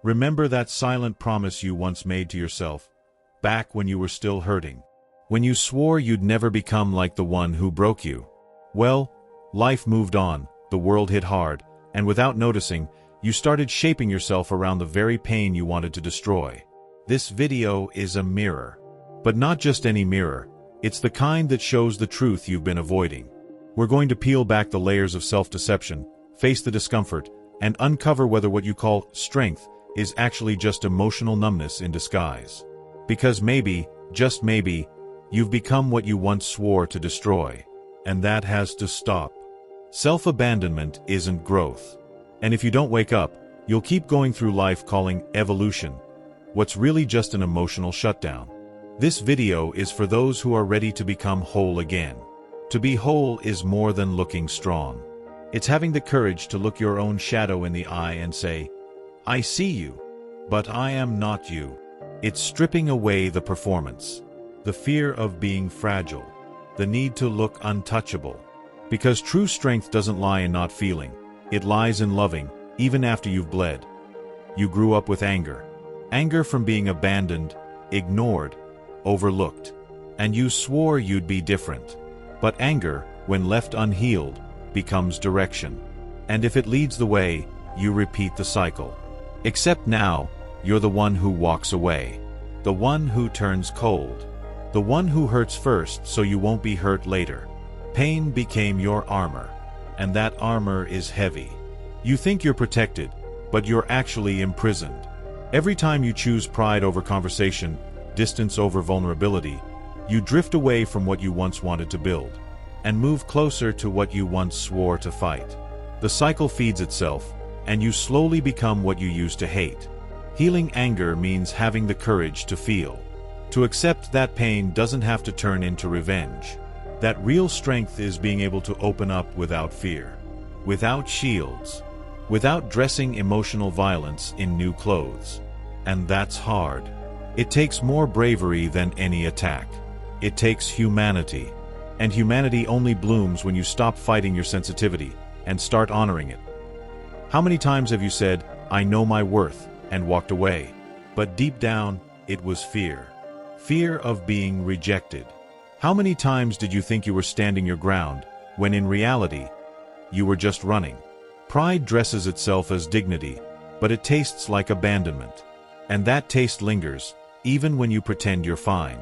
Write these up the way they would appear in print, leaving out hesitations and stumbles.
Remember that silent promise you once made to yourself, back when you were still hurting. When you swore you'd never become like the one who broke you. Well, life moved on, the world hit hard, and without noticing, you started shaping yourself around the very pain you wanted to destroy. This video is a mirror. But not just any mirror, it's the kind that shows the truth you've been avoiding. We're going to peel back the layers of self-deception, face the discomfort, and uncover whether what you call strength is actually just emotional numbness in disguise. Because maybe, just maybe, you've become what you once swore to destroy. And that has to stop. Self-abandonment isn't growth. And if you don't wake up, you'll keep going through life calling evolution what's really just an emotional shutdown. This video is for those who are ready to become whole again. To be whole is more than looking strong. It's having the courage to look your own shadow in the eye and say, I see you, but I am not you. It's stripping away the performance, the fear of being fragile, the need to look untouchable. Because true strength doesn't lie in not feeling, it lies in loving, even after you've bled. You grew up with anger. Anger from being abandoned, ignored, overlooked. And you swore you'd be different. But anger, when left unhealed, becomes direction. And if it leads the way, you repeat the cycle. Except now, you're the one who walks away. The one who turns cold. The one who hurts first so you won't be hurt later. Pain became your armor. And that armor is heavy. You think you're protected, but you're actually imprisoned. Every time you choose pride over conversation, distance over vulnerability, you drift away from what you once wanted to build, and move closer to what you once swore to fight. The cycle feeds itself, and you slowly become what you used to hate. Healing anger means having the courage to feel. To accept that pain doesn't have to turn into revenge. That real strength is being able to open up without fear, without shields, without dressing emotional violence in new clothes. And that's hard. It takes more bravery than any attack. It takes humanity. And humanity only blooms when you stop fighting your sensitivity and start honoring it. How many times have you said, I know my worth, and walked away? But deep down, it was fear. Fear of being rejected. How many times did you think you were standing your ground, when in reality, you were just running? Pride dresses itself as dignity, but it tastes like abandonment. And that taste lingers, even when you pretend you're fine.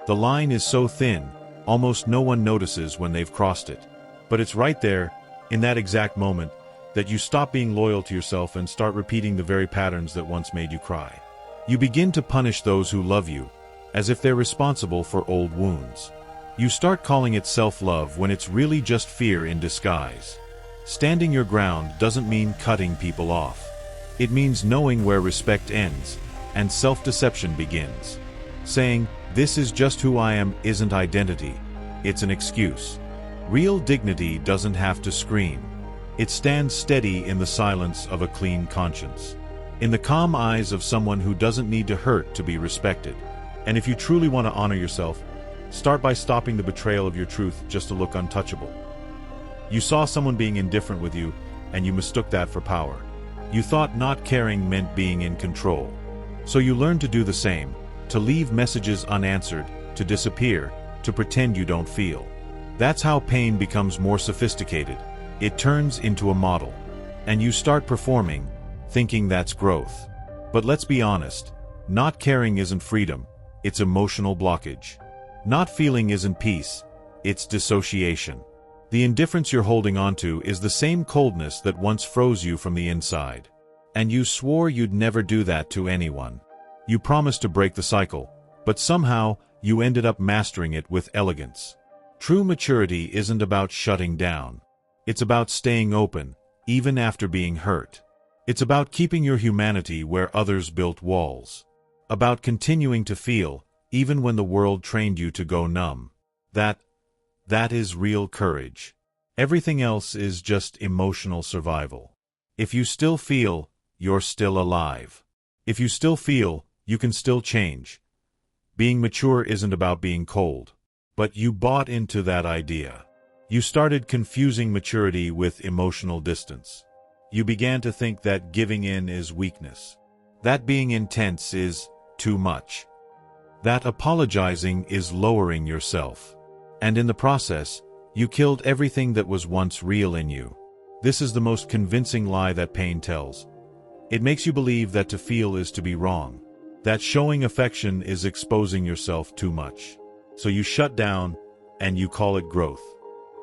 The line is so thin, almost no one notices when they've crossed it. But it's right there, in that exact moment, that you stop being loyal to yourself and start repeating the very patterns that once made you cry. You begin to punish those who love you, as if they're responsible for old wounds. You start calling it self-love when it's really just fear in disguise. Standing your ground doesn't mean cutting people off. It means knowing where respect ends and self-deception begins. Saying, this is just who I am isn't identity, it's an excuse. Real dignity doesn't have to scream. It stands steady in the silence of a clean conscience. In the calm eyes of someone who doesn't need to hurt to be respected. And if you truly want to honor yourself, start by stopping the betrayal of your truth just to look untouchable. You saw someone being indifferent with you, and you mistook that for power. You thought not caring meant being in control. So you learned to do the same, to leave messages unanswered, to disappear, to pretend you don't feel. That's how pain becomes more sophisticated. It turns into a model. And you start performing, thinking that's growth. But let's be honest, not caring isn't freedom, it's emotional blockage. Not feeling isn't peace, it's dissociation. The indifference you're holding onto is the same coldness that once froze you from the inside. And you swore you'd never do that to anyone. You promised to break the cycle, but somehow you ended up mastering it with elegance. True maturity isn't about shutting down. It's about staying open, even after being hurt. It's about keeping your humanity where others built walls. About continuing to feel, even when the world trained you to go numb. That is real courage. Everything else is just emotional survival. If you still feel, you're still alive. If you still feel, you can still change. Being mature isn't about being cold. But you bought into that idea. You started confusing maturity with emotional distance. You began to think that giving in is weakness. That being intense is too much. That apologizing is lowering yourself. And in the process, you killed everything that was once real in you. This is the most convincing lie that pain tells. It makes you believe that to feel is to be wrong. That showing affection is exposing yourself too much. So you shut down, and you call it growth.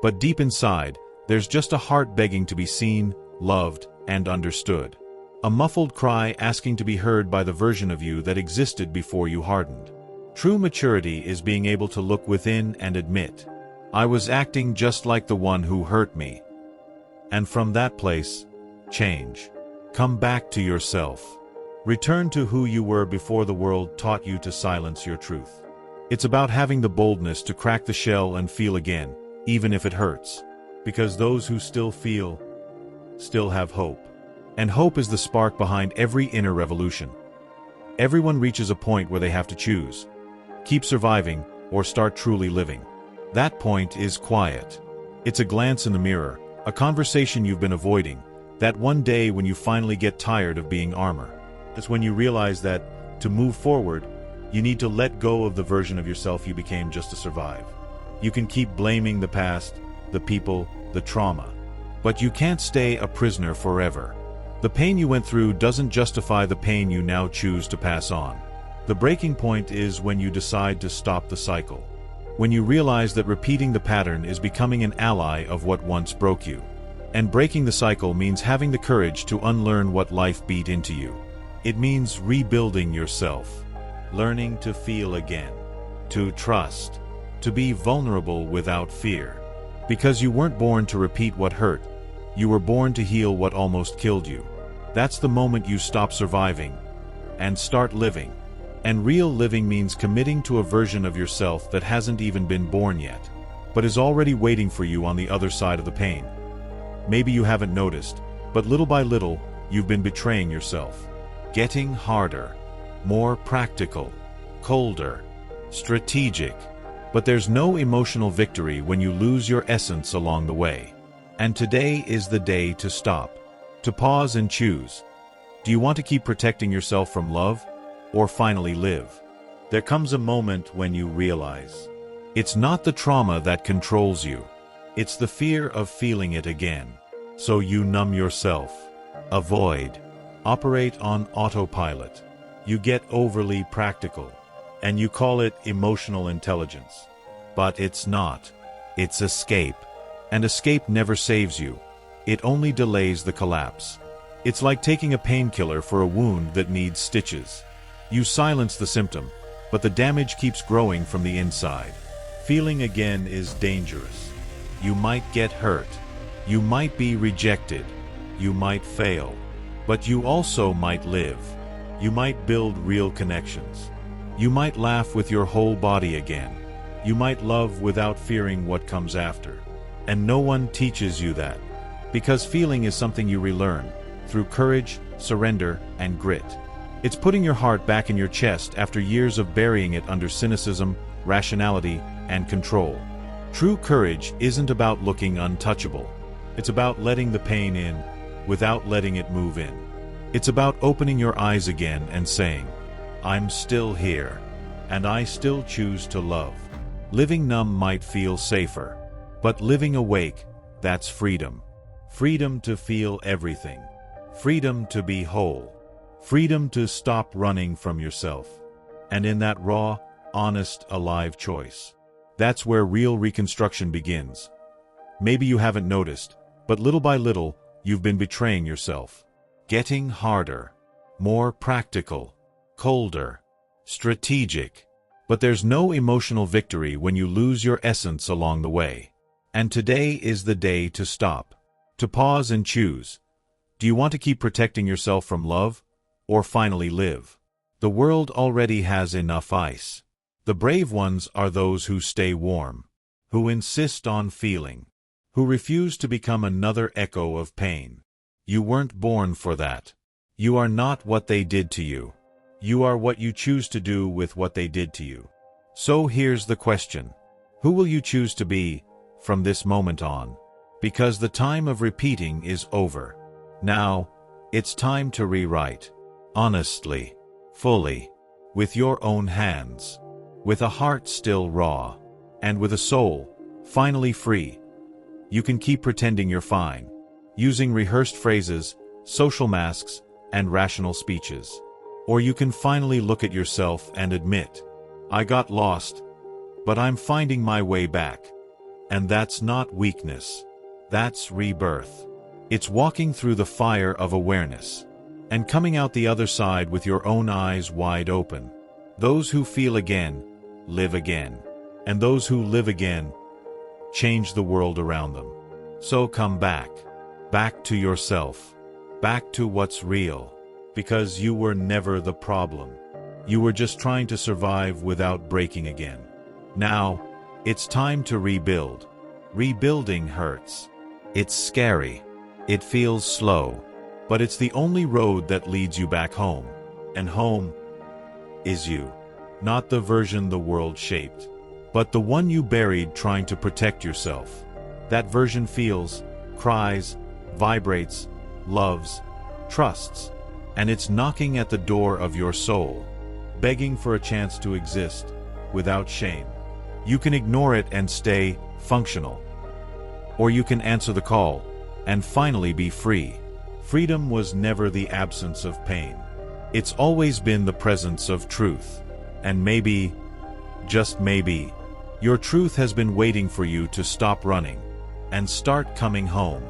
But deep inside, there's just a heart begging to be seen, loved, and understood. A muffled cry asking to be heard by the version of you that existed before you hardened. True maturity is being able to look within and admit, I was acting just like the one who hurt me. And from that place, change. Come back to yourself. Return to who you were before the world taught you to silence your truth. It's about having the boldness to crack the shell and feel again, even if it hurts. Because those who still feel, still have hope. And hope is the spark behind every inner revolution. Everyone reaches a point where they have to choose. Keep surviving, or start truly living. That point is quiet. It's a glance in the mirror, a conversation you've been avoiding, that one day when you finally get tired of being armor. It's when you realize that, to move forward, you need to let go of the version of yourself you became just to survive. You can keep blaming the past, the people, the trauma. But you can't stay a prisoner forever. The pain you went through doesn't justify the pain you now choose to pass on. The breaking point is when you decide to stop the cycle. When you realize that repeating the pattern is becoming an ally of what once broke you. And breaking the cycle means having the courage to unlearn what life beat into you. It means rebuilding yourself, learning to feel again, to trust, to be vulnerable without fear. Because you weren't born to repeat what hurt, you were born to heal what almost killed you. That's the moment you stop surviving and start living. And real living means committing to a version of yourself that hasn't even been born yet, but is already waiting for you on the other side of the pain. Maybe you haven't noticed, but little by little, you've been betraying yourself. Getting harder, more practical, colder, strategic. But there's no emotional victory when you lose your essence along the way. And today is the day to stop, to pause and choose. Do you want to keep protecting yourself from love, or finally live? There comes a moment when you realize it's not the trauma that controls you. It's the fear of feeling it again. So you numb yourself, avoid, operate on autopilot. You get overly practical, and you call it emotional intelligence. But it's not. It's escape. And escape never saves you. It only delays the collapse. It's like taking a painkiller for a wound that needs stitches. You silence the symptom, but the damage keeps growing from the inside. Feeling again is dangerous. You might get hurt. You might be rejected. You might fail. But you also might live. You might build real connections. You might laugh with your whole body again. You might love without fearing what comes after. And no one teaches you that. Because feeling is something you relearn, through courage, surrender, and grit. It's putting your heart back in your chest after years of burying it under cynicism, rationality, and control. True courage isn't about looking untouchable. It's about letting the pain in, without letting it move in. It's about opening your eyes again and saying, I'm still here, and I still choose to love. Living numb might feel safer, but living awake, that's freedom. Freedom to feel everything. Freedom to be whole. Freedom to stop running from yourself. And in that raw, honest, alive choice, that's where real reconstruction begins. Maybe you haven't noticed, but little by little, you've been betraying yourself. Getting harder, more practical, colder, strategic. But there's no emotional victory when you lose your essence along the way. And today is the day to stop, to pause and choose. Do you want to keep protecting yourself from love, or finally live? The world already has enough ice. The brave ones are those who stay warm, who insist on feeling, who refuse to become another echo of pain. You weren't born for that. You are not what they did to you. You are what you choose to do with what they did to you. So here's the question. Who will you choose to be from this moment on? Because the time of repeating is over. Now, it's time to rewrite. honestly, fully, with your own hands, with a heart still raw, and with a soul finally free. You can keep pretending you're fine, using rehearsed phrases, social masks, and rational speeches. Or you can finally look at yourself and admit, I got lost, but I'm finding my way back. And that's not weakness. That's rebirth. It's walking through the fire of awareness and coming out the other side with your own eyes wide open. Those who feel again, live again. And those who live again, change the world around them. So come back. Back to yourself. Back to what's real. Because you were never the problem. You were just trying to survive without breaking again. Now, it's time to rebuild. Rebuilding hurts. It's scary. It feels slow. But it's the only road that leads you back home. And home is you. Not the version the world shaped, but the one you buried trying to protect yourself. That version feels, cries, vibrates, loves, trusts, and it's knocking at the door of your soul, begging for a chance to exist without shame. You can ignore it and stay functional. Or you can answer the call and finally be free. Freedom was never the absence of pain. It's always been the presence of truth. And maybe, just maybe, your truth has been waiting for you to stop running and start coming home.